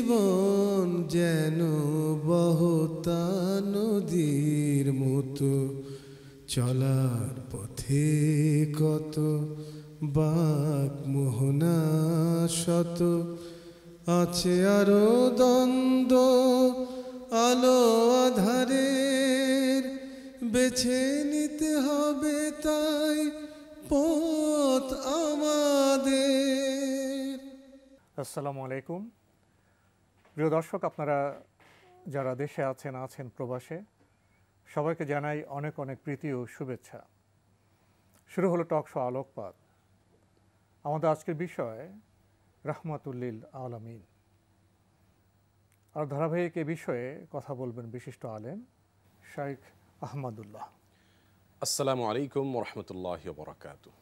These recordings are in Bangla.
জীবন যেন বহতা নদীর মতো, চলার পথে কত বাক মোহনা শত, আছে আরো দ্বন্দ্ব আলো আধারের, বেছে নিতে হবে তাই পথ আমাদের। আসসালামু আলাইকুম প্রিয় দর্শক, আপনারা যারা দেশে আছেন প্রবাসে, সবাইকে জানাই অনেক অনেক প্রীতি ও শুভেচ্ছা। শুরু হলো টক শো আলোকপাত। আমাদের আজকের বিষয় রাহমাতুল আলামিন। আর ধারাবাহিক এ বিষয়ে কথা বলবেন বিশিষ্ট আলেম শাইখ আহমদুল্লাহ। আসসালামু আলাইকুম ওয়া রাহমাতুল্লাহি ওয়া বারাকাতুহু।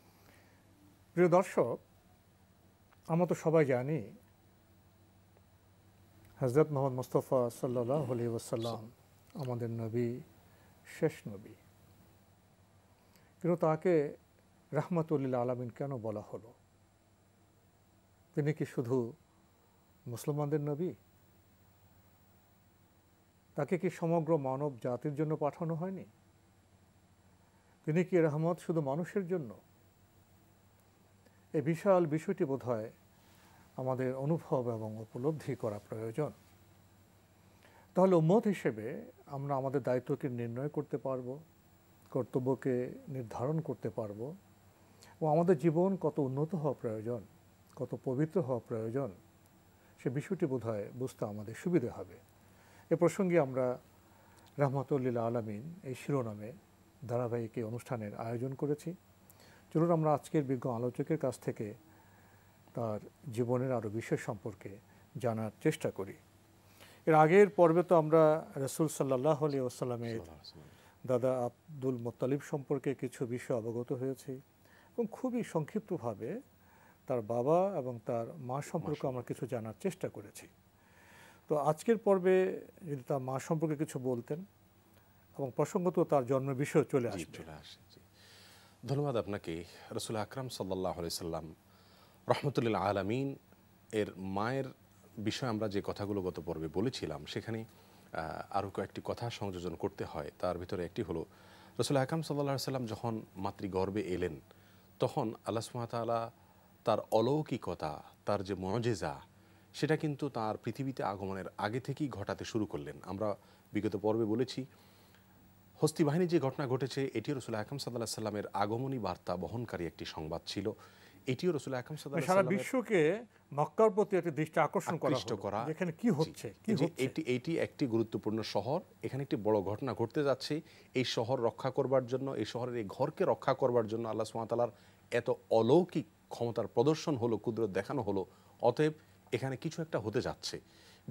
প্রিয় দর্শক, আমরা তো সবাই জানি হযরত মুহাম্মদ মুস্তাফা সাল্লাল্লাহু আলাইহি ওয়াসাল্লাম আমাদের নবী, শেষ নবী। কিন্তু তাকে রাহমাতুল আলামিন কেন বলা হলো? তিনি কি শুধু মুসলমানদের নবী? তাকে কি সমগ্র মানব জাতির জন্য পাঠানো হয়নি? তিনি কি রহমত শুধু মানুষের জন্য? এই বিশাল বিষয়টি বোধহয় আমাদের অনুভব এবং উপলব্ধি করা প্রয়োজন। তাহলে উম্মত হিসেবে আমরা আমাদের দায়িত্বকে নির্ণয় করতে পারব, কর্তব্যকে নির্ধারণ করতে পারব, এবং আমাদের জীবন কত উন্নত হওয়া প্রয়োজন, কত পবিত্র হওয়া প্রয়োজন, সে বিষয়টি বোধহয় বুঝতে আমাদের সুবিধে হবে। এ প্রসঙ্গে আমরা রাহমাতুল আলামিন এই শিরোনামে ধারাবাহিক এই অনুষ্ঠানের আয়োজন করেছি। চলুন আমরা আজকের বিজ্ঞ আলোচকের কাছ থেকে তার জীবনের আরও বিষয় সম্পর্কে জানার চেষ্টা করি। এর আগের পর্বে তো আমরা রাসূল সাল্লাল্লাহু আলাইহি ওয়াসাল্লামের দাদা আব্দুল মুত্তালিব সম্পর্কে কিছু বিষয় অবগত হয়েছি, এবং খুবই সংক্ষিপ্তভাবে তার বাবা এবং তার মা সম্পর্কে আমরা কিছু জানার চেষ্টা করেছি। তো আজকের পর্বে যদি তার মা সম্পর্কে কিছু বলতেন, এবং প্রসঙ্গত তার জন্মের বিষয় চলে আসবে। ধন্যবাদ আপনাকে। রাসূল আকরাম সাল্লাল্লাহু আলাইহি সাল্লাম রাহমাতুল আলামিন এর মায়ের বিষয়ে আমরা যে কথাগুলো গত পর্বে বলেছিলাম, সেখানে আরও কয়েকটি কথা সংযোজন করতে হয়। তার ভিতরে একটি হলো, রাসূল আকরাম সাল্লাল্লাহু আলাইহি সাল্লাম যখন মাতৃগর্ভে এলেন, তখন আল্লাহ সুবহানাহু ওয়া তাআলা তার অলৌকিকতা, তার যে মুজিজা, সেটা কিন্তু তার পৃথিবীতে আগমনের আগে থেকেই ঘটাতে শুরু করলেন। আমরা বিগত পর্বে বলেছি, হস্তি বাহিনী যে ঘটনা ঘটেছে, এটিও রাসূল আকরাম সাল্লাল্লাহু আলাইহি সাল্লামের আগমনী বার্তা বহনকারী একটি সংবাদ ছিল। এটিও রাসূল আকরাম সাল্লাল্লাহু আলাইহি সারা সাল্লামের বিশ্বকে মক্কার প্রতি একটা দৃষ্টি আকর্ষণ করা, এখানে কি হচ্ছে। এটি একটি গুরুত্বপূর্ণ শহর, এখানে একটি বড় ঘটনা ঘটতে যাচ্ছে। এই শহর রক্ষা করবার জন্য, এই শহরের এই ঘরকে রক্ষা করবার জন্য আল্লাহ সুবহানাহু ওয়া তাআলার এত অলৌকিক ক্ষমতার প্রদর্শন হলো, কুদরত দেখানো হলো। অতএব এখানে কিছু একটা হতে যাচ্ছে,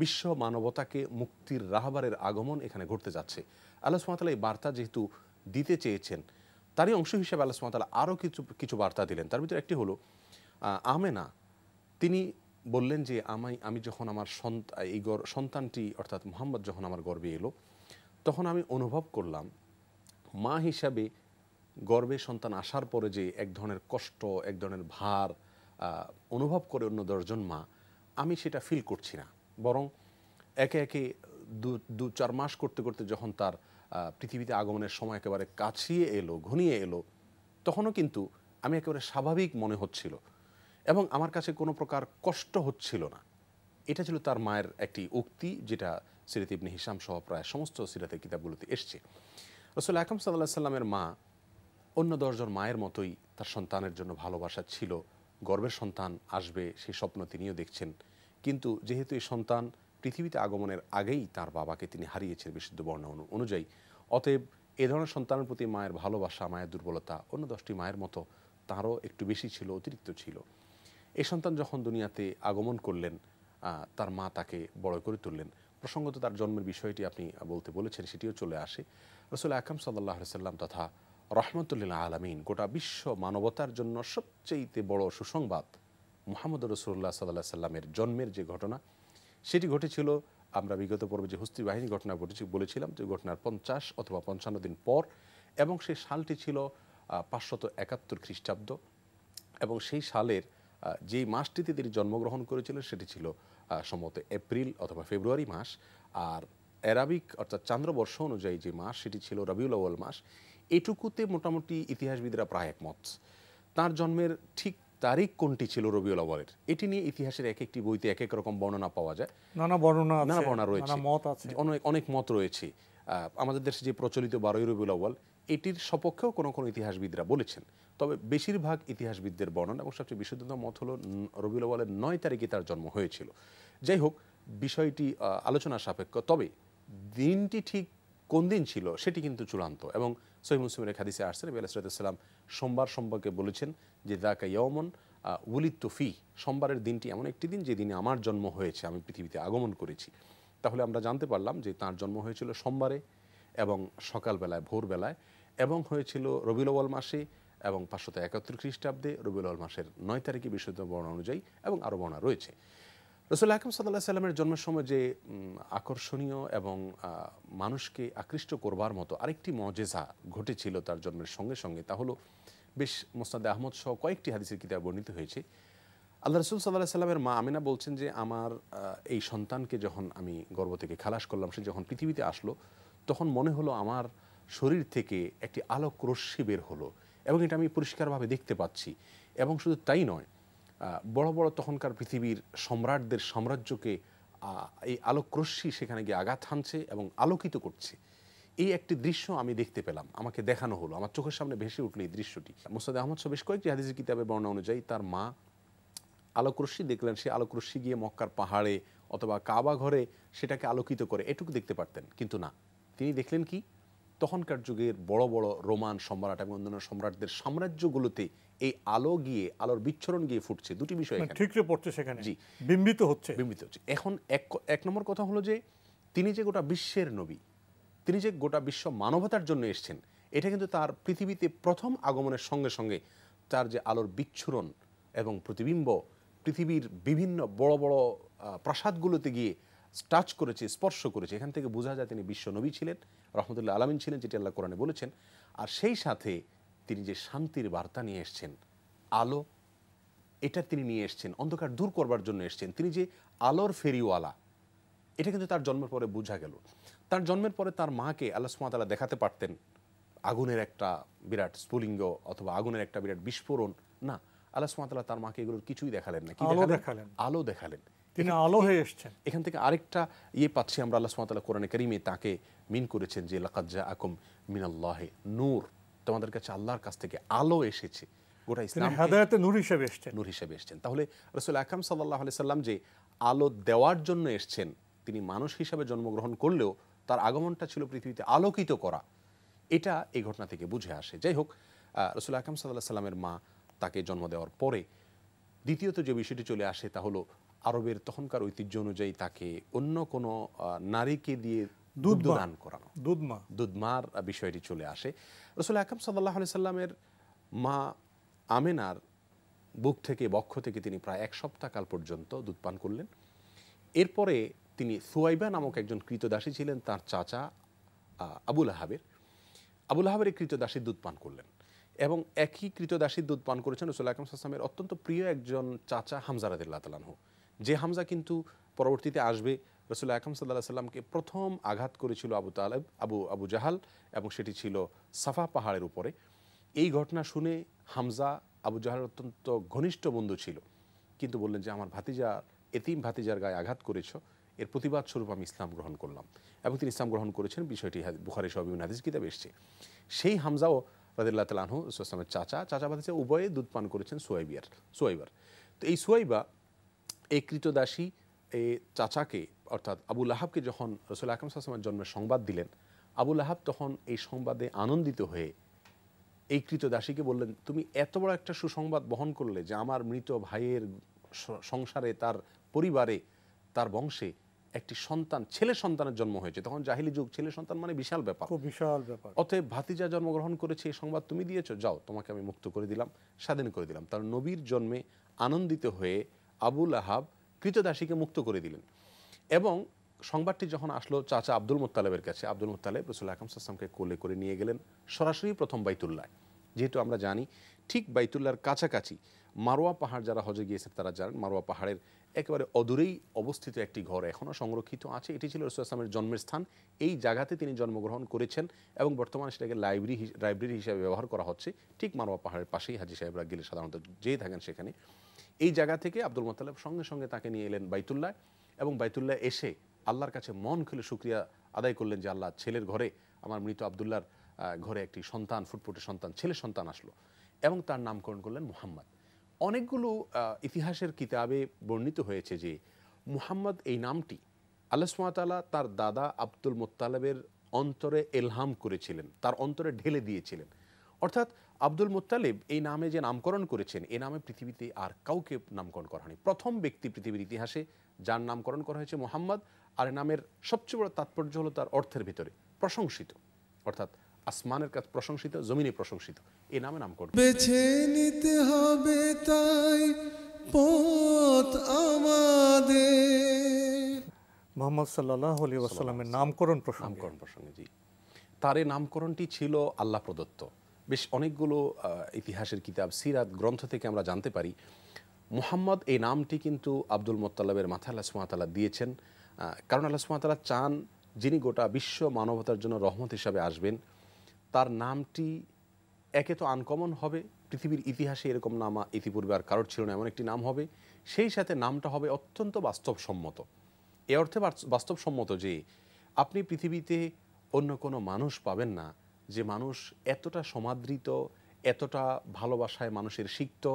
বিশ্ব মানবতাকে মুক্তির রাহবারের আগমন এখানে ঘটতে যাচ্ছে। আল্লাহ সুবহানাহু ওয়া তাআলা এই বার্তা যেহেতু দিতে চেয়েছেন, তারই অংশ হিসেবে আল্লাহ সুবহানাহু ওয়া তাআলা আরও কিছু বার্তা দিলেন। তার ভিতরে একটি হলো, আমেনা তিনি বললেন যে আমি যখন আমার সন্তানটি অর্থাৎ মুহাম্মদ যখন আমার গর্ভে এলো, তখন আমি অনুভব করলাম মা হিসাবে গর্ভে সন্তান আসার পরে যে এক ধরনের কষ্ট, এক ধরনের ভার অনুভব করে অন্য 10জন মা, আমি সেটা ফিল করছি না। বরং একে একে 2-4 মাস করতে করতে যখন তার পৃথিবীতে আগমনের সময় একেবারে কাছিয়ে এলো, ঘনিয়ে এলো, তখনও কিন্তু আমি একেবারে স্বাভাবিক মনে হচ্ছিল এবং আমার কাছে কোনো প্রকার কষ্ট হচ্ছিল না। এটা ছিল তার মায়ের একটি উক্তি, যেটা সিরাত ইবনে হিশাম সহ প্রায় সমস্ত সিরাতের কিতাবগুলোতে এসছে। রাসূল আকরাম সাল্লাল্লাহু আলাইহি সাল্লামের মা অন্য 10জন মায়ের মতোই তার সন্তানের জন্য ভালোবাসা ছিল। গর্ভের সন্তান আসবে সেই স্বপ্ন তিনিও দেখছেন, কিন্তু যেহেতু এই সন্তান পৃথিবীতে আগমনের আগেই তার বাবাকে তিনি হারিয়েছেন বিশুদ্ধ বর্ণনা অনুযায়ী, অতএব এ ধরনের সন্তানের প্রতি মায়ের ভালোবাসা, মায়ের দুর্বলতা অন্য 10টি মায়ের মতো তারও একটু বেশি ছিল, অতিরিক্ত ছিল। এই সন্তান যখন দুনিয়াতে আগমন করলেন, তার মা তাকে বড় করে তুললেন। প্রসঙ্গত তার জন্মের বিষয়টি আপনি বলতে বলেছেন, সেটিও চলে আসে। রাসূল আকরাম সাল্লাল্লাহু আলাইহি সাল্লাম তথা রাহমাতুল আলামিন, গোটা বিশ্ব মানবতার জন্য সবচেয়ে বড় সুসংবাদ মুহাম্মদ রাসূলুল্লাহ সাল্লাল্লাহু আলাইহি সাল্লামের জন্মের যে ঘটনা, সেটি ঘটেছিল, আমরা বিগত পর্বে যে হস্তি বাহিনী ঘটনা বলেছিলাম, যে ঘটনার 50 অথবা 55 দিন পর, এবং সেই সালটি ছিল 571 খ্রিস্টাব্দ, এবং সেই সালের যেই মাসটিতে তিনি জন্মগ্রহণ করেছিলেন সেটি ছিল সম্ভবত এপ্রিল অথবা ফেব্রুয়ারি মাস, আর অ্যারাবিক অর্থাৎ চান্দ্রবর্ষ অনুযায়ী যে মাস সেটি ছিল রবিউল আউয়াল মাস। এটুকুতে মোটামুটি ইতিহাসবিদরা প্রায় একমত। তার জন্মের ঠিক তারিখ কোনটি ছিল রবিউল আউয়ালের, এটি নিয়ে ইতিহাসের এক একটি বইতে এক এক রকম বর্ণনা পাওয়া যায়, নানা বর্ণনা রয়েছে, মত আছে, অনেক মত রয়েছে। আমাদের দেশে যে প্রচলিত 12ই রবিউল আউয়াল, এটির সপক্ষেও কোনো কোনো ইতিহাসবিদরা বলেছেন। তবে বেশিরভাগ ইতিহাসবিদদের বর্ণনা এবং সবচেয়ে বিশুদ্ধতম মত হলো রবিউল আউয়ালের 9 তারিখে তার জন্ম হয়েছিল। যাই হোক, বিষয়টি আলোচনা সাপেক্ষ, তবে দিনটি ঠিক কোন দিন ছিল সেটি কিন্তু চূড়ান্ত। এবং সহিহ মুসলিমের এক হাদিসে আসছে, নবী আলাইহিস সালাম সোমবার সম্পর্কে বলেছেন যে যাকা ইয়াউমুন উলিদতু ফি, সোমবারের দিনটি এমন একটি দিন যে দিনে আমার জন্ম হয়েছে, আমি পৃথিবীতে আগমন করেছি। তাহলে আমরা জানতে পারলাম যে তার জন্ম হয়েছিল সোমবারে এবং সকালবেলায়, ভোরবেলায়, এবং হয়েছিল রবিউল আউয়াল মাসে এবং 571 খ্রিস্টাব্দে রবিউল আউয়াল মাসের 9 তারিখে বিশুদ্ধ বর্ণনা অনুযায়ী, এবং আরও বর্ণনা রয়েছে। রাসূল আকরাম সাল্লাল্লাহু আলাইহি সাল্লামের জন্মের সময় যে আকর্ষণীয় এবং মানুষকে আকৃষ্ট করবার মতো আরেকটি মুজিজা ঘটেছিল তার জন্মের সঙ্গে সঙ্গে, তা হলো বেশ মুসনাদে আহমদ সহ কয়েকটি হাদিসের কিতাবে বর্ণিত হয়েছে। আল্লাহ রাসূল সাল্লাল্লাহু আলাইহি সাল্লামের মা আমিনা বলছেন যে আমার এই সন্তানকে যখন আমি গর্ভ থেকে খালাস করলাম, সে যখন পৃথিবীতে আসলো, তখন মনে হলো আমার শরীর থেকে একটি আলোক রশ্মি বের হলো, এবং এটা আমি পরিষ্কারভাবে দেখতে পাচ্ছি। এবং শুধু তাই নয়, বড় বড় তখনকার পৃথিবীর সম্রাটদের সাম্রাজ্যকে এই আলোকরশ্মি সেখানে গিয়ে আঘাত হানছে এবং আলোকিত করছে। এই একটি দৃশ্য আমি দেখতে পেলাম, আমাকে দেখানো হলো, আমার চোখের সামনে ভেসে উঠল এই দৃশ্যটি। মুসনাদে আহমদ সহ বেশ কয়েকটি হাদিসের কিতাবের বর্ণনা অনুযায়ী তার মা আলোকরশ্মি দেখলেন, সে আলোকরশ্মি গিয়ে মক্কার পাহাড়ে অথবা কাবা ঘরে সেটাকে আলোকিত করে, এটুকু দেখতে পারতেন। কিন্তু না, তিনি দেখলেন কি, তখনকার যুগের বড় বড় রোমান সম্রাট এবং অন্যান্য সম্রাটদের সাম্রাজ্যগুলোতে এই আলো গিয়ে, আলোর বিচ্ছরণ গিয়ে ফুটছে। দুটি বিষয় ঠিকরে পড়ছে সেখানে, জি, বিম্বিত হচ্ছে। এখন এক নম্বর কথা হলো যে তিনি যে গোটা বিশ্বের নবী, তিনি যে গোটা বিশ্ব মানবতার জন্য এসেছেন, এটা কিন্তু তার পৃথিবীতে প্রথম আগমনের সঙ্গে সঙ্গে তার যে আলোর বিচ্ছুরণ এবং প্রতিবিম্ব পৃথিবীর বিভিন্ন বড় বড় প্রাসাদগুলোতে গিয়ে টাচ করেছে, স্পর্শ করেছে। এখান থেকে বোঝা যায় তিনি বিশ্ব নবী ছিলেন, রহমতুল্লাহ আলামিন ছিলেন, যেটি আল্লাহ কোরআনে বলেছেন। আর সেই সাথে তিনি যে শান্তির বার্তা নিয়ে এসছেন, আলো, এটা তিনি নিয়ে এসছেন, অন্ধকার দূর করবার জন্য এসছেন। তিনি যে আলোর ফেরিওয়ালা, এটা কিন্তু তার জন্মের পরে বোঝা গেল। তার জন্মের পরে তার মাকে আল্লাহ সুবহানাহু ওয়া তাআলা দেখাতে পারতেন আগুনের একটা বিরাট স্ফুলিঙ্গ অথবা আগুনের একটা বিরাট বিস্ফোরণ, না, আল্লাহ সুবহানাহু ওয়া তাআলা তার মাকে এগুলোর কিছুই দেখালেন না। কি দেখালেন? আলো দেখালেন। তিনি আলো হয়ে এসেছেন। এখান থেকে আরেকটা পাচ্ছি আমরা, আল্লাহ সুবহানাহু ওয়া তাআলা কোরআনে কারীমে তাকে মিন করেছেন যে লাকাদ জাআকুম মিনাল্লাহি নূর, তোমাদের কাছে আল্লাহর কাছ থেকে আলো এসেছে। গোটা ইসলাম হেদায়েতে নূর হিসেবে এসেছেন। তাহলে রাসূল আকরাম সাল্লাল্লাহু আলাইহি সাল্লাম যে আলো দেওয়ার জন্য এসেছেন, তিনি মানুষ হিসাবে জন্মগ্রহণ করলেও তার আগমনটা ছিল পৃথিবীতে আলোকিত করা, এটা এই ঘটনা থেকে বুঝে আসে। যাই হোক, রাসূল আকরাম সাল্লাল্লাহু আলাইহি সাল্লামের মা তাকে জন্ম দেওয়ার পরে দ্বিতীয়ত যে বিষয়টি চলে আসে, তা হলো আরবের তখনকার ঐতিহ্য অনুযায়ী তাকে অন্য কোনো নারীকে দিয়ে দুধ দান করানো, দুধমার বিষয়টি চলে আসে। রাসূল আকরাম সাল্লাল্লাহু আলাইহি সাল্লামের মা আমেনার বুক থেকে, বক্ষ থেকে তিনি প্রায় 1 সপ্তাহ কাল পর্যন্ত দুধ পান করলেন। এরপরে তিনি সুয়াইবা নামক একজন কৃতদাসী ছিলেন, তার চাচা আবু লাহাবের এই কৃতদাসীর দুধ পান করলেন, এবং একই কৃতদাসীর দুধ পান করেছেন রাসূল আকরাম সাল্লাল্লাহু আলাইহি ওয়াসাল্লামের অত্যন্ত প্রিয় একজন চাচা হামজা রাদিয়াল্লাহু তাআলা আনহু, যে হামজা কিন্তু পরবর্তীতে আসবে। রাসূল আকরাম সাল্লাল্লাহু আলাইহি ওয়াসাল্লামকে প্রথম আঘাত করেছিল আবু জাহাল, এবং সেটি ছিল সাফা পাহাড়ের উপরে। এই ঘটনা শুনে হামজা আবু জাহালের অত্যন্ত ঘনিষ্ঠ বন্ধু ছিল, কিন্তু বললেন যে আমার এতিম ভাতিজার গায়ে আঘাত করেছ, এর প্রতিবাদ স্বরূপ আমি ইসলাম গ্রহণ করলাম। এবং তিনি ইসলাম গ্রহণ করেছেন, বিষয়টি বুখারী সহ বিভিন্ন হাদিস কিতাবে এসেছে। সেই হামজাও রাদিয়াল্লাহু তাআলা আনহু রাসূল সাল্লাল্লাহু আলাইহি ওয়াসাল্লামের চাচা ভাতিজা উভয়ে দুধ পান করেছেন সুয়াইবার। তো এই সুয়াইবা, এই কৃতদাসী এই চাচাকে অর্থাৎ আবু লাহাবকে যখন রাসূল আকরাম সাল্লাল্লাহু আলাইহি ওয়াসাল্লামের জন্মের সংবাদ দিলেন, আবু লাহাব তখন এই সংবাদে আনন্দিত হয়ে এই কৃতদাসীকে বললেন, তুমি এত বড় একটা সুসংবাদ বহন করলে যে আমার মৃত ভাইয়ের সংসারে, তার পরিবারে, তার বংশে একটি সন্তান, ছেলে সন্তানের জন্ম হয়েছে। তখন জাহিলি যুগ, ছেলে সন্তান মানে বিশাল ব্যাপার। অতএব ভাতিজা জন্মগ্রহণ করেছে, এই সংবাদ তুমি দিয়েছো, যাও, তোমাকে আমি মুক্ত করে দিলাম, স্বাধীন করে দিলাম। তার নবীর জন্মে আনন্দিত হয়ে আবু লাহাব কৃতদাসীকে মুক্ত করে দিলেন। এবং সংবাদটি যখন আসলো চাচা আব্দুল মুত্তালিবের কাছে, আব্দুল মুত্তালিব রাসূল আকরাম সাল্লাল্লাহু আলাইহি ওয়াসাল্লামকে কোলে করে নিয়ে গেলেন সরাসরি প্রথম বাইতুল্লাহ। যেহেতু আমরা জানি ঠিক বাইতুল্লাহর কাছাকাছি মারোয়া পাহাড়, যারা হজে গিয়েছেন তারা জানেন, মারোয়া পাহাড়ের একেবারে অদূরেই অবস্থিত একটি ঘর এখনও সংরক্ষিত আছে। এটি ছিল রাসূল সাল্লাল্লাহু আলাইহি ওয়াসাল্লামের জন্মের স্থান। এই জায়গাতে তিনি জন্মগ্রহণ করেছেন এবং বর্তমানে সেটাকে লাইব্রেরি হিসেবে ব্যবহার করা হচ্ছে। ঠিক মারোয়া পাহাড়ের পাশেই হাজী সাহেবরা গেলে সাধারণত যেয়ে থাকেন সেখানে। এই জায়গা থেকে আব্দুল মুত্তালিব সঙ্গে সঙ্গে তাকে নিয়ে এলেন বাইতুল্লাহ, এবং বাইতুল্লাহ এসে আল্লাহর কাছে মন খুলে শুকরিয়া আদায় করলেন যে আল্লাহ, ছেলের ঘরে, আমার মৃত আব্দুল্লাহর ঘরে একটি সন্তান, ফুটফুটে সন্তান, ছেলে সন্তান আসলো, এবং তার নামকরণ করলেন মুহাম্মদ। অনেকগুলো ইতিহাসের কিতাবে বর্ণিত হয়েছে যে মুহাম্মদ এই নামটি আল্লাহ সুবহানাহু ওয়া তাআলা তার দাদা আব্দুল মুত্তালিবের অন্তরে এলহাম করেছিলেন, তার অন্তরে ঢেলে দিয়েছিলেন। অর্থাৎ আব্দুল মুত্তালিব এই নামে যে নামকরণ করেছেন, এই নামে পৃথিবীতে আর কাউকে নামকরণ করা হয়নি। প্রথম ব্যক্তি পৃথিবীর ইতিহাসে যার নামকরণ করা হয়েছে মুহাম্মদ। আর এই নামের সবচেয়ে বড় তাৎপর্য হলো তার অর্থের ভিতরে প্রশংসিত, অর্থাৎ আসমানের কাছে প্রশংসিত, জমিনে প্রশংসিত, এই নামে নামকরণ। বেছে নিতে হবে তাই পথ আমাদের। মুহাম্মদ সাল্লাল্লাহু আলাইহি ওয়াসাল্লামের নামকরণ প্রসঙ্গে জি, তার এই নামকরণটি ছিল আল্লাহ প্রদত্ত। বেশ অনেকগুলো ইতিহাসের কিতাব, সিরাত গ্রন্থ থেকে আমরা জানতে পারি মুহাম্মদ এই নামটি কিন্তু আব্দুল মুত্তালিবের মাথায় আল্লাহ সুবহানাহু ওয়া তাআলা দিয়েছেন। কারণ আল্লাহ সুবহানাহু ওয়া তাআলা চান যিনি গোটা বিশ্ব মানবতার জন্য রহমত হিসাবে আসবেন, তার নামটি একে তো আনকমন হবে, পৃথিবীর ইতিহাসে এরকম নাম ইতিপূর্বে আর কারোর ছিল না, এমন একটি নাম হবে। সেই সাথে নামটা হবে অত্যন্ত বাস্তবসম্মত। এ অর্থে বাস্তবসম্মত যে আপনি পৃথিবীতে অন্য কোনো মানুষ পাবেন না যে মানুষ এতটা সমাদৃত, এতটা ভালোবাসায় মানুষের সিক্ত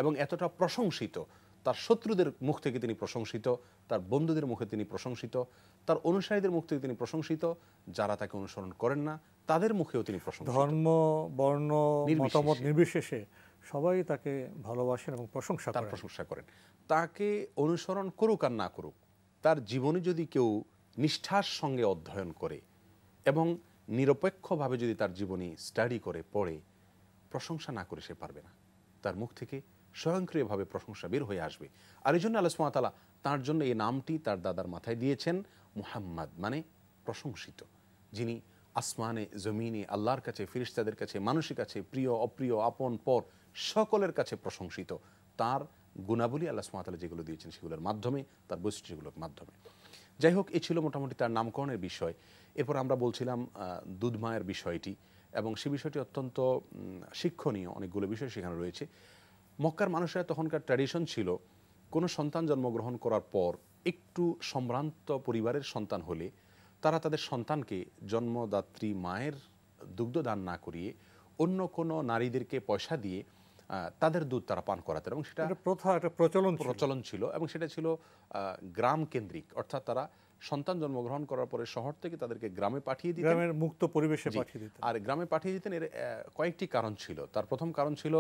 এবং এতটা প্রশংসিত। তার শত্রুদের মুখ থেকে তিনি প্রশংসিত, তার বন্ধুদের মুখে তিনি প্রশংসিত, তার অনুসারীদের মুখ থেকে তিনি প্রশংসিত, যারা তাকে অনুসরণ করেন না তাদের মুখেও তিনি প্রশংসিত। ধর্ম, বর্ণ, মতামত নির্বিশেষে সবাই তাকে ভালোবাসেন এবং প্রশংসা করেন। তাকে অনুসরণ করুক আর না করুক, তার জীবনে যদি কেউ নিষ্ঠার সঙ্গে অধ্যয়ন করে এবং নিরপেক্ষভাবে যদি তার জীবনী স্টাডি করে পড়ে, প্রশংসা না করে সে পারবে না। তার মুখ থেকে স্বয়ংক্রিয়ভাবে প্রশংসা বের হয়ে আসবে। আর এই জন্য আল্লাহ সুবহানাহু ওয়া তাআলা তার জন্য এই নামটি তার দাদার মাথায় দিয়েছেন মুহাম্মদ, মানে প্রশংসিত, যিনি আসমানে, জমিনে, আল্লাহর কাছে, ফেরেশতাদের কাছে, মানুষের কাছে, প্রিয় অপ্রিয়, আপন পর সকলের কাছে প্রশংসিত। তার গুণাবলী আল্লাহ সুবহানাহু ওয়া তাআলা যেগুলো দিয়েছেন সেগুলোর মাধ্যমে, তার বৈশিষ্ট্যগুলোর মাধ্যমে। যাই হোক, এই ছিল মোটামুটি তার নামকরণের বিষয়। এরপর আমরা বলছিলাম দুধ মায়ের বিষয়টি, এবং সে বিষয়টি অত্যন্ত শিক্ষণীয়। অনেকগুলো বিষয় সেখানে রয়েছে। মক্কার মানুষেরা তখনকার ট্র্যাডিশন ছিল, কোনো সন্তান জন্মগ্রহণ করার পর একটু সম্ভ্রান্ত পরিবারের সন্তান হলে তারা তাদের সন্তানকে জন্মদাত্রী মায়ের দুগ্ধ দান না করিয়ে অন্য কোনো নারীদেরকে পয়সা দিয়ে তাদের দুধ তারা পান করাতেন, এবং সেটা প্রথা, একটা প্রচলন ছিল, এবং সেটা ছিল গ্রাম কেন্দ্রিক। অর্থাৎ তারা সন্তান জন্মগ্রহণ করার পরে শহর থেকে তাদেরকে গ্রামে পাঠিয়ে দিতেন, গ্রামের মুক্ত পরিবেশে পাঠিয়ে দিতেন। আর গ্রামে পাঠিয়ে দিতেন। এর কয়েকটি কারণ ছিল। তার প্রথম কারণ ছিল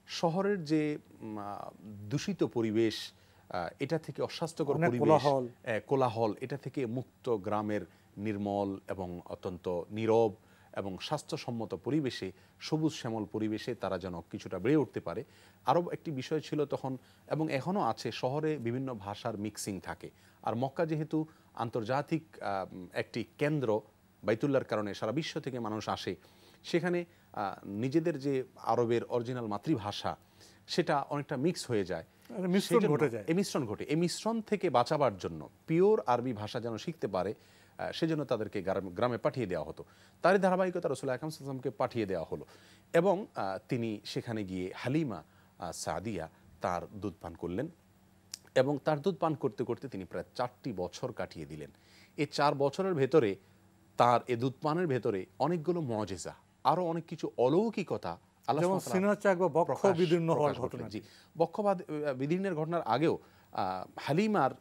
শহরের যে দূষিত পরিবেশ, এটা থেকে অস্বাস্থ্যকর পরিবেশ, কোলাহল, এটা থেকে মুক্ত গ্রামের নির্মল এবং অত্যন্ত নীরব এবং স্বাস্থ্যসম্মত পরিবেশে, সবুজ শ্যামল পরিবেশে তারা যেন কিছুটা বেড়ে উঠতে পারে। আরও একটি বিষয় ছিল তখন, এবং এখনও আছে, শহরে বিভিন্ন ভাষার মিক্সিং থাকে। আর মক্কা যেহেতু আন্তর্জাতিক একটি কেন্দ্র, বাইতুল্লাহর কারণে সারা বিশ্ব থেকে মানুষ আসে, সেখানে নিজেদের যে আরবের অরিজিনাল মাতৃভাষা সেটা অনেকটা মিক্স হয়ে যায়, মিশ্রণ ঘটে। এই মিশ্রণ থেকে বাঁচাবার জন্য পিওর আরবি ভাষা যেন শিখতে পারে, সেজন্য তাদেরকে গ্রামে পাঠিয়ে দেওয়া হতো। তারই ধারাবাহিকতা রাসূল আকরাম সাল্লাল্লাহু আলাইহি ওয়াসাল্লামকে পাঠিয়ে দেওয়া হলো, এবং তিনি সেখানে গিয়ে হালিমা সাদিয়া তার দুধ পান করলেন, এবং তার দুধ পান করতে করতে তিনি প্রায় 4টি বছর কাটিয়ে দিলেন। এই 4 বছরের ভেতরে তার এ দুধ পানের ভেতরে অনেকগুলো মুজিজা, আরও অনেক কিছু অলৌকিকতা, বক্ষ বিদীর্ণের ঘটনার আগেও হালিমার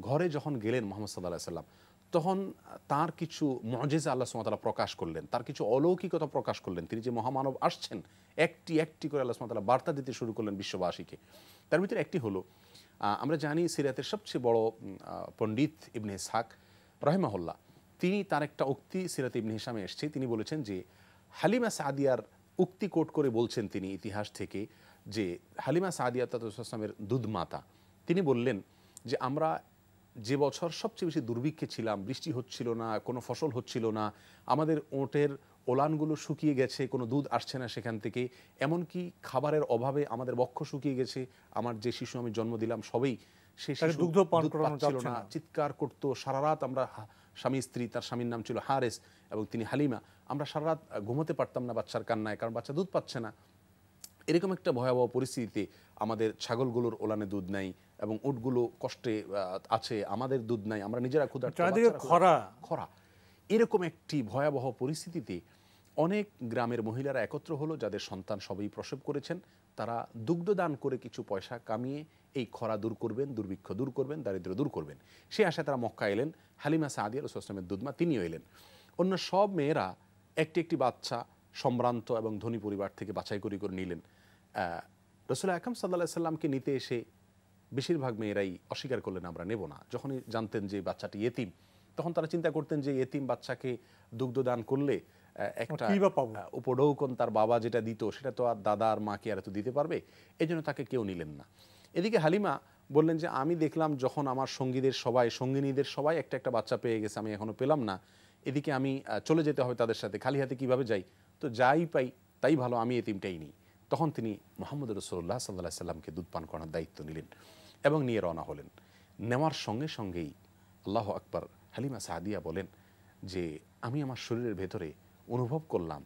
ঘরে যখন গেলেন মুহাম্মদ সাল্লাল্লাহু আলাইহি ওয়াসাল্লাম, তখন তার কিছু মুজিজা আল্লাহ সুবহানাহু ওয়া তাআলা প্রকাশ করলেন, তার কিছু অলৌকিকতা প্রকাশ করলেন। তিনি যে মহামানব আসছেন, একটি একটি করে আল্লাহ সুবহানাহু ওয়া তাআলা বার্তা দিতে শুরু করলেন বিশ্ববাসীকে। তার ভিতরে একটি হলো, আমরা জানি সিরাতের সবচেয়ে বড় পণ্ডিত ইবনে ইসহাক রাহিমাহুল্লাহ, তিনি তার একটা উক্তি সিরাতে ইবনে হিশামে এসেছে। তিনি বলেছেন যে হালিমা সাদিয়ার উক্তি কোট করে বলছেন তিনি ইতিহাস থেকে, যে হালিমা সাদিয়া তার রাসূল সাল্লাল্লাহু আলাইহি ওয়াসাল্লামের দুধ মাতা, তিনি বললেন যে আমরা যে বছর সবচেয়ে বেশি দুর্ভিক্ষে ছিলাম, বৃষ্টি হচ্ছিল না, কোনো ফসল হচ্ছিল না, আমাদের ওটের ওলানগুলো শুকিয়ে গেছে, কোনো দুধ আসছে না সেখান থেকে, এমনকি খাবারের অভাবে আমাদের বক্ষ শুকিয়ে গেছে। আমার যে শিশু আমি জন্ম দিলাম সবেই সেই তাকে শিশু দুগ্ধ পান দুধ করানো পাচ্ছিল যাচ্ছে না, না। চিৎকার করতো সারা রাত। আমরা স্বামী স্ত্রী, তার স্বামীর নাম ছিল হারেস এবং তিনি হালিমা, আমরা সারা রাত ঘুমোতে পারতাম না বাচ্চার কান্নায়, কারণ বাচ্চা দুধ পাচ্ছে না। এরকম একটা ভয়াবহ পরিস্থিতিতে আমাদের ছাগলগুলোর ওলানে দুধ নাই এবং উটগুলো কষ্টে আছে, আমাদের দুধ নাই, আমরা নিজেরা ক্ষুধার্ত, চারিদিকে বাচ্চারা খরা। খরা। এরকম একটি ভয়াবহ পরিস্থিতিতে অনেক গ্রামের মহিলারা একত্র হলো, যাদের সন্তান সবই প্রসব করেছেন। তারা দুগ্ধদান করে কিছু পয়সা কামিয়ে এই খরা দূর করবেন, দুর্ভিক্ষ দূর করবেন, দারিদ্র্য দূর করবেন। সে আশায় তারা মক্কা এলেন। হালিমা সাদিয়া রাসূলুল্লাহ সাল্লাল্লাহু আলাইহি ওয়াসাল্লামের দুধমা, তিনিও এলেন। অন্য সব মেয়েরা একটি একটি বাচ্চা সম্ভ্রান্ত এবং ধনী পরিবার থেকে বাছাই করে করে নিলেন। রাসূল আকরাম সাল্লাল্লাহু আলাইহি সাল্লামকে নিতে এসে বেশিরভাগ মেয়েরাই অস্বীকার করলেন, আমরা নেব না। যখনই জানতেন যে বাচ্চাটি ইয়েতিম, তখন তারা চিন্তা করতেন যে ইয়েতিম বাচ্চাকে দুগ্ধদান করলে একটা উপঢৌকন তার বাবা যেটা দিত সেটা তো আর দাদা আর মাকে আর তো দিতে পারবে, এই জন্য তাকে কেউ নিলেন না। এদিকে হালিমা বললেন যে আমি দেখলাম যখন আমার সঙ্গিনীদের সবাই একটা একটা বাচ্চা পেয়ে গেছে, আমি এখনো পেলাম না। এদিকে আমি চলে যেতে হবে তাদের সাথে, খালি হাতে কিভাবে যাই, তো যাই পাই তাই ভালো, আমি এতিমটাই নিই। তখন তিনি মুহাম্মদ রাসূলুল্লাহ সাল্লাল্লাহু আলাইহি সাল্লামকে দুধ পান করানোর দায়িত্ব নিলেন এবং নিয়ে রওনা হলেন। নেওয়ার সঙ্গে সঙ্গেই আল্লাহু আকবার, হালিমা সাদিয়া বলেন যে আমি আমার শরীরের ভেতরে অনুভব করলাম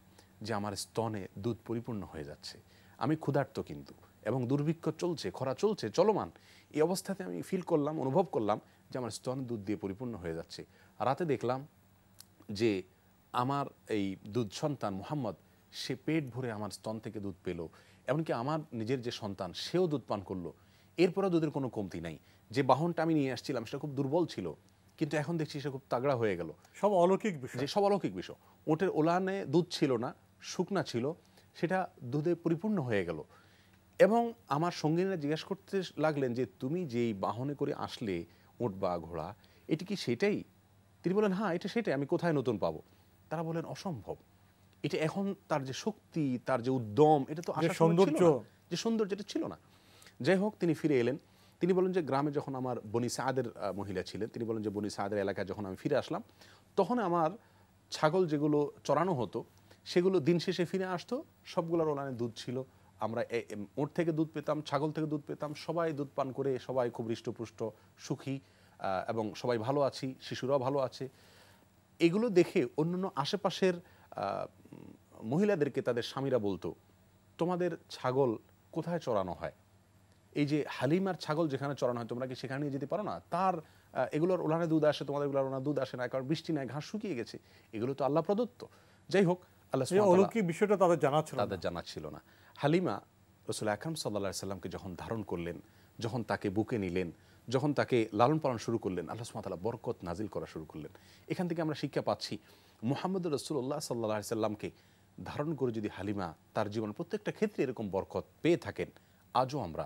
যে আমার স্তনে দুধ পরিপূর্ণ হয়ে যাচ্ছে। আমি ক্ষুধার্ত কিন্তু, এবং দুর্ভিক্ষ চলছে, খরা চলছে, চলমান। এই অবস্থাতে আমি ফিল করলাম, অনুভব করলাম যে আমার স্তনে দুধ দিয়ে পরিপূর্ণ হয়ে যাচ্ছে। রাতে দেখলাম যে আমার এই দুধ সন্তান মুহাম্মদ, সে পেট ভরে আমার স্তন থেকে দুধ পেল। এমনকি আমার নিজের যে সন্তান, সেও দুধ পান করলো। এরপরেও দুধের কোনো কমতি নাই। যে বাহনটা আমি নিয়ে আসছিলাম সেটা খুব দুর্বল ছিল, কিন্তু এখন দেখছি সে খুব তাগড়া হয়ে গেল। সব অলৌকিক বিষয়, যে সব অলৌকিক বিষয়। ওটের ওলানে দুধ ছিল না, শুকনা ছিল, সেটা দুধে পরিপূর্ণ হয়ে গেল। এবং আমার সঙ্গীরা জিজ্ঞাসা করতে লাগলেন যে তুমি যেই বাহনে করে আসলে, ওট বা ঘোড়া, এটি কি সেটাই? তিনি বলেন হ্যাঁ, এটা সেটাই, আমি কোথায় নতুন পাবো? তারা বলেন অসম্ভব, এটা এখন তার যে শক্তি, তার যে উদ্যম, এটা তো আসার সৌন্দর্য, যে সৌন্দর্য, এটা ছিল না। যাই হোক, তিনি ফিরে এলেন। তিনি বলেন যে গ্রামে যখন আমার বনি সাদের মহিলা ছিলেন, তিনি বলেন যে বনি সাদের এলাকায় যখন আমি ফিরে আসলাম, তখন আমার ছাগল যেগুলো চড়ানো হতো সেগুলো দিন শেষে ফিরে আসতো, সবগুলোর ওলানে দুধ ছিল। আমরা ওট থেকে দুধ পেতাম, ছাগল থেকে দুধ পেতাম, সবাই দুধ পান করে সবাই খুব হৃষ্টপুষ্ট, সুখী, এবং সবাই ভালো আছি, শিশুরাও ভালো আছে। এগুলো দেখে অন্যান্য আশেপাশের মহিলাদেরকে তাদের স্বামীরা বলতো, তোমাদের ছাগল কোথায় চড়ানো হয়? এই যে হালিমার ছাগল যেখানে চড়ানো হয়, তোমরা কি সেখানে নিয়ে যেতে পারো না? তার এগুলোর ওলানে দুধ আসে, তোমাদের এগুলোর ওলানে দুধ আসে না, কারণ বৃষ্টি নাই, ঘাস শুকিয়ে গেছে, এগুলো তো আল্লাহ প্রদত্ত। যাই হোক, আল্লাহ অলৌকিক বিষয়টা তাদের জানা ছিল না। হালিমা রাসূল আকরাম সাল্লাল্লাহু আলাইহি সাল্লামকে যখন ধারণ করলেন, যখন তাকে বুকে নিলেন, যখন তাকে লালন পালন শুরু করলেন, আল্লাহ সুবহানাহু ওয়া তাআলা বরকত নাজিল করা শুরু করলেন। এখান থেকে আমরা শিক্ষা পাচ্ছি, মুহাম্মদ রাসূলুল্লাহ সাল্লাল্লাহু আলাইহি সাল্লামকে ধারণ করে যদি হালিমা তার জীবনের প্রত্যেকটা ক্ষেত্রে এরকম বরকত পেয়ে থাকেন, আজও আমরা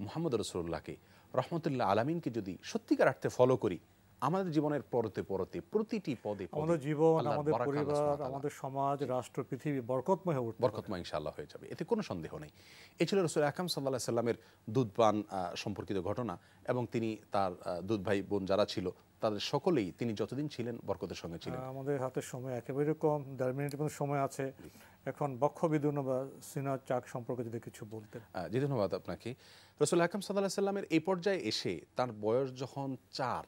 মুহাম্মদ রাসূলুল্লাহকে রহমতুল্লাহ আলামিনকে যদি সত্যিকার অর্থে ফলো করি, আমাদের জীবনের পরতে পরতে প্রতিটি পদে আমাদের জীবন, আমাদের পরিবার, আমাদের সমাজ, রাষ্ট্র, পৃথিবী বরকতময় হবে, বরকতময় ইনশাআল্লাহ হয়ে যাবে, এতে কোনো সন্দেহ নেই। এই ছিল রাসূল আকরাম সাল্লাল্লাহু আলাইহি সাল্লামের দুধ পান সম্পর্কিত ঘটনা। এবং তিনি তার দুধ ভাই বোন যারা ছিল তাদের সকলেই তিনি যতদিন ছিলেন বরকতের সঙ্গে ছিলেন। আমাদের হাতের সময় একেবারে কম, 1.5 মিনিটের মতো সময় আছে। এখন বক্ষ বিদুন বা সিনা চাক সম্পর্কে যদি কিছু বলতেন। জি, ধন্যবাদ আপনাকে। রাসূল আকরাম সাল্লাল্লাহু আলাইহি সাল্লামের এই পর্যায়ে এসে তার বয়স যখন 4,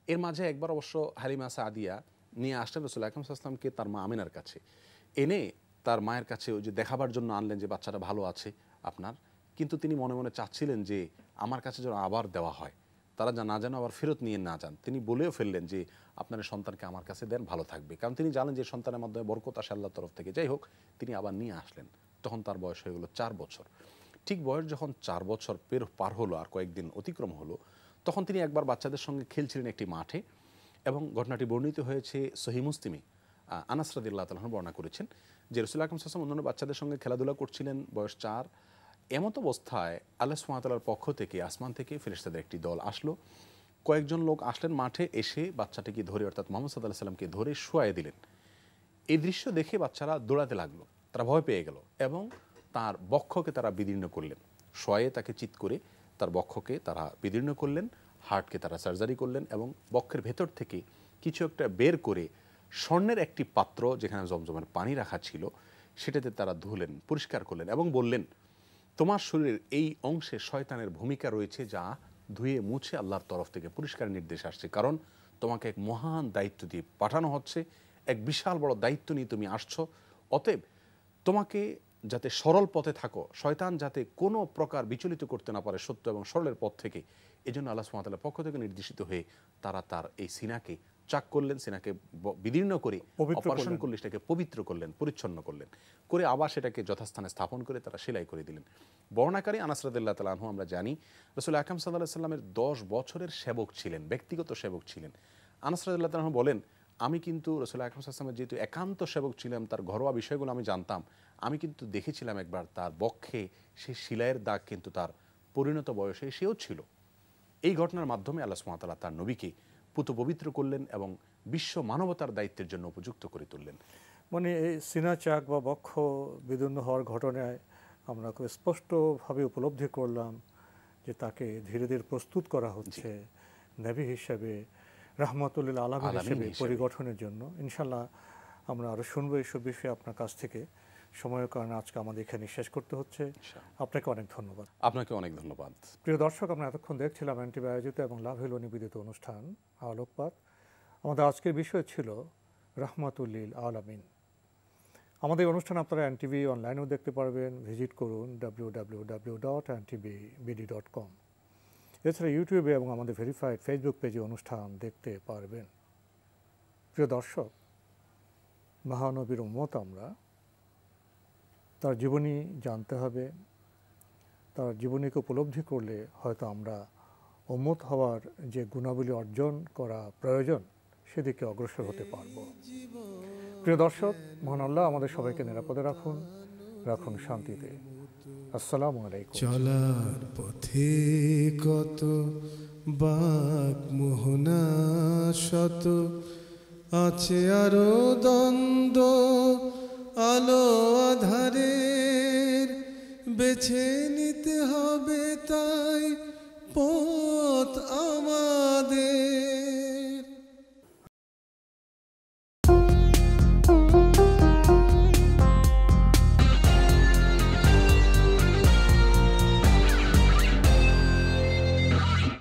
এর মাঝে একবার অবশ্য হালিমা সাদিয়া নিয়ে আসলেন রাসূল আকরাম সাল্লাল্লাহু আলাইহি সাল্লামকে তার মা আমিনার কাছে, এনে তার মায়ের কাছে ওই যে দেখাবার জন্য আনলেন যে বাচ্চাটা ভালো আছে আপনার, কিন্তু তিনি মনে মনে চাচ্ছিলেন যে আমার কাছে যেন আবার দেওয়া হয়, তারা না যেন আবার ফেরত নিয়ে না যান। তিনি বলেও ফেললেন যে আপনার সন্তানকে আমার কাছে দেন, ভালো থাকবে, কারণ তিনি জানেন যে সন্তানের মাধ্যমে বরকত আসে আল্লাহর তরফ থেকে। যাই হোক, তিনি আবার নিয়ে আসলেন। তখন তার বয়স হয়ে গেল 4 বছর। ঠিক বয়স যখন 4 বছর পার হলো, আর কয়েকদিন অতিক্রম হলো, তখন তিনি একবার বাচ্চাদের সঙ্গে খেলছিলেন একটি মাঠে, এবং ঘটনাটি বর্ণিত হয়েছে সহিহ মুসলিমে। আনাস রাদিয়াল্লাহু তাআলা বর্ণনা করেছেন যে রাসূল আকরাম সাল্লাল্লাহু আলাইহি ওয়াসাল্লাম অন্যান্য বাচ্চাদের সঙ্গে খেলাধুলা করছিলেন, বয়স 4। এমত অবস্থায় আল্লাহ সুবহানাহু ওয়া তাআলার পক্ষ থেকে, আসমান থেকে ফেরেশতাদের একটি দল আসলো। কয়েকজন লোক আসলেন মাঠে, এসে বাচ্চাটিকে ধরে, অর্থাৎ মুহাম্মদ সাল্লাল্লাহু আলাইহি ওয়াসাল্লামকে ধরে শুয়ায়ে দিলেন। এই দৃশ্য দেখে বাচ্চারা দৌড়াতে লাগলো, তারা ভয় পেয়ে গেল এবং তার বক্ষকে তারা বিদীর্ণ করলেন, শোয়ে তাকে চিৎ করে তার বক্ষকে তারা বিদীর্ণ করলেন, হার্টকে তারা সার্জারি করলেন এবং বক্ষের ভেতর থেকে কিছু একটা বের করে স্বর্ণের একটি পাত্র যেখানে জমজমের পানি রাখা ছিল সেটাতে তারা ধুলেন, পরিষ্কার করলেন এবং বললেন, তোমার শরীরের এই অংশে শয়তানের ভূমিকা রয়েছে, যা ধুয়ে মুছে আল্লাহর তরফ থেকে পরিষ্কার নির্দেশ আসছে, কারণ তোমাকে এক মহান দায়িত্ব দিয়ে পাঠানো হচ্ছে, এক বিশাল বড় দায়িত্ব নিয়ে তুমি আসছো। অতএব তোমাকে যাতে সরল পথে থাকো, শয়তান যাতে কোনো প্রকার বিচলিত করতে না পারে সত্য এবং সরলের পথ থেকে, এই জন্য আল্লাহ সুবহানাহু ওয়া তাআলার পক্ষ থেকে নির্দেশিত হয়ে তারা তার এই সিনাকে চাক করলেন, সিনাকে বিদীর্ণ করে অপারেশন করলে সেটাকে পবিত্র করলেন, পরিচ্ছন্ন করলেন, করে আবার সেটাকে যথাস্থানে স্থাপন করে তারা সেলাই করে দিলেন। বর্ণাকারী আনাস রাদিয়াল্লাহু তাআলা আনহু আমরা জানি রাসূল আকরাম সাল্লাল্লাহু আলাইহি সাল্লামের 10 বছরের সেবক ছিলেন, ব্যক্তিগত সেবক ছিলেন। আনাস রাদিয়াল্লাহু তাআলা আনহু বলেন, আমি কিন্তু রাসূল আকরাম সাল্লাল্লাহু আলাইহি ওয়াসাল্লামের যেহেতু একান্ত সেবক ছিলাম, তার ঘরোয়া বিষয়গুলো আমি জানতাম, আমি কিন্তু দেখেছিলাম একবার তার বক্ষে সেই সেলাইয়ের দাগ কিন্তু তার পরিণত বয়সে সেও ছিল। এই ঘটনার মাধ্যমে আল্লাহ সুবহানাহু ওয়া তাআলা তার নবীকে পুত পবিত্র করলেন এবং বিশ্ব মানবতার দায়িত্বের জন্য উপযুক্ত করে তুললেন। মানে এই সিনা চাক বা বক্ষ বিদীর্ণ হওয়ার ঘটনায় আমরা খুব স্পষ্টভাবে উপলব্ধি করলাম যে তাকে ধীরে ধীরে প্রস্তুত করা হচ্ছে নবী হিসেবে, রাহমাতুল লিল আলামিন হিসেবে পরিগঠনের জন্য। ইনশাআল্লাহ আমরা আরও শুনবো এইসব বিষয়ে আপনার কাছ থেকে। সময়ের কারণে আজকে আমাদের এখানে শেষ করতে হচ্ছে। আপনাকে অনেক ধন্যবাদ। আপনাকে অনেক ধন্যবাদ। প্রিয় দর্শক, আমরা এতক্ষণ দেখছিলাম এনটিভি আয়োজিত এবং লাভ হলো নিবেদিত অনুষ্ঠান আলোকপাত। আমাদের আজকের বিষয় ছিল রাহমাতুল লিল আলামিন। আমাদের অনুষ্ঠান আপনারা এনটিভি অনলাইনেও দেখতে পারবেন, ভিজিট করুন www.ntvbd.com। এছাড়া ইউটিউবে এবং আমাদের ভেরিফাইড ফেসবুক পেজে অনুষ্ঠান দেখতে পারবেন। প্রিয় দর্শক, মহানবীর উম্মত আমরা, তার জীবনী জানতে হবে, তার জীবনীকে উপলব্ধি করলে হয়তো আমরা উম্মত হওয়ার যে গুণাবলী অর্জন করা প্রয়োজন সেদিকে অগ্রসর হতে পারব। প্রিয় দর্শক, মহান আল্লাহ আমাদের সবাইকে নিরাপদে রাখুন, রাখুন শান্তিতে। আসসালামু আলাইকুম। চলার পথে কত বাক মোহনা শত, আছে আরো দ্বন্দ্ব আলো আধারের, বেছে নিতে হবে তাই পথ আমাদের।